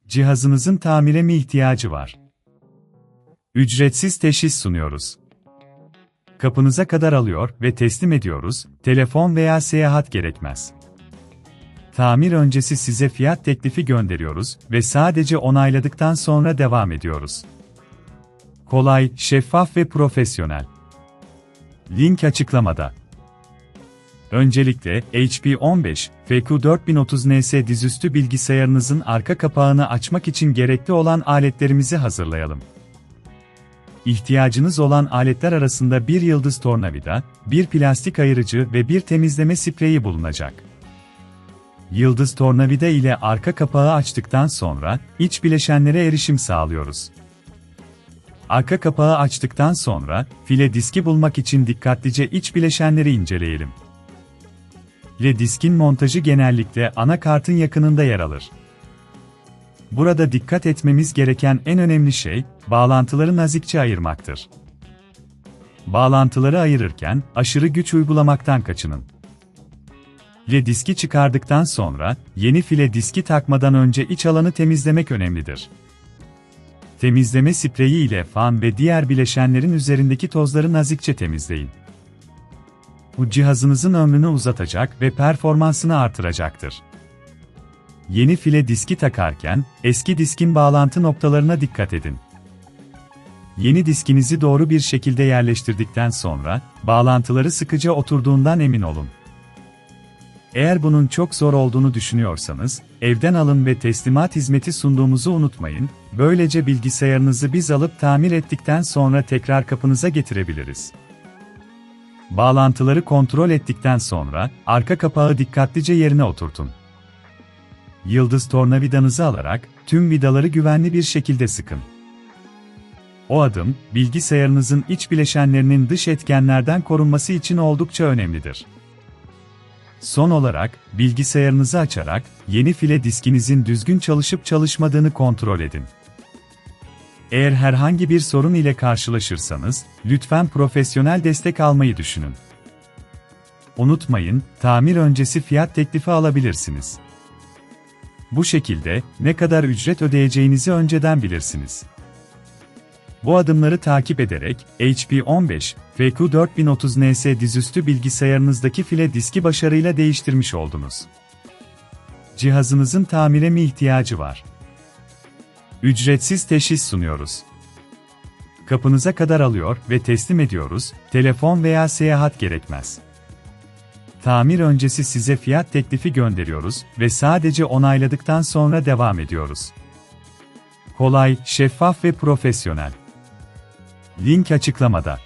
Cihazınızın tamire mi ihtiyacı var? Ücretsiz teşhis sunuyoruz. Kapınıza kadar alıyor ve teslim ediyoruz, telefon veya seyahat gerekmez. Tamir öncesi size fiyat teklifi gönderiyoruz ve sadece onayladıktan sonra devam ediyoruz. Kolay, şeffaf ve profesyonel. Link açıklamada. Öncelikle, HP 15fq4030ns'de dizüstü bilgisayarınızın arka kapağını açmak için gerekli olan aletlerimizi hazırlayalım. İhtiyacınız olan aletler arasında bir yıldız tornavida, bir plastik ayırıcı ve bir temizleme spreyi bulunacak. Yıldız tornavida ile arka kapağı açtıktan sonra, iç bileşenlere erişim sağlıyoruz. Arka kapağı açtıktan sonra, file diski bulmak için dikkatlice iç bileşenleri inceleyelim. File diskin montajı genellikle anakartın yakınında yer alır. Burada dikkat etmemiz gereken en önemli şey, bağlantıları nazikçe ayırmaktır. Bağlantıları ayırırken, aşırı güç uygulamaktan kaçının. File diski çıkardıktan sonra, yeni file diski takmadan önce iç alanı temizlemek önemlidir. Temizleme spreyi ile fan ve diğer bileşenlerin üzerindeki tozları nazikçe temizleyin. Bu cihazınızın ömrünü uzatacak ve performansını artıracaktır. Yeni file diski takarken, eski diskin bağlantı noktalarına dikkat edin. Yeni diskinizi doğru bir şekilde yerleştirdikten sonra, bağlantıları sıkıca oturduğundan emin olun. Eğer bunun çok zor olduğunu düşünüyorsanız, evden alın ve teslimat hizmeti sunduğumuzu unutmayın, böylece bilgisayarınızı biz alıp tamir ettikten sonra tekrar kapınıza getirebiliriz. Bağlantıları kontrol ettikten sonra, arka kapağı dikkatlice yerine oturtun. Yıldız tornavidanızı alarak, tüm vidaları güvenli bir şekilde sıkın. O adım, bilgisayarınızın iç bileşenlerinin dış etkenlerden korunması için oldukça önemlidir. Son olarak, bilgisayarınızı açarak, yeni file diskinizin düzgün çalışıp çalışmadığını kontrol edin. Eğer herhangi bir sorun ile karşılaşırsanız, lütfen profesyonel destek almayı düşünün. Unutmayın, tamir öncesi fiyat teklifi alabilirsiniz. Bu şekilde, ne kadar ücret ödeyeceğinizi önceden bilirsiniz. Bu adımları takip ederek, HP 15fq4030ns dizüstü bilgisayarınızdaki file diski başarıyla değiştirmiş oldunuz. Cihazınızın tamire mi ihtiyacı var? Ücretsiz teşhis sunuyoruz. Kapınıza kadar alıyor ve teslim ediyoruz, telefon veya seyahat gerekmez. Tamir öncesi size fiyat teklifi gönderiyoruz ve sadece onayladıktan sonra devam ediyoruz. Kolay, şeffaf ve profesyonel. Link açıklamada.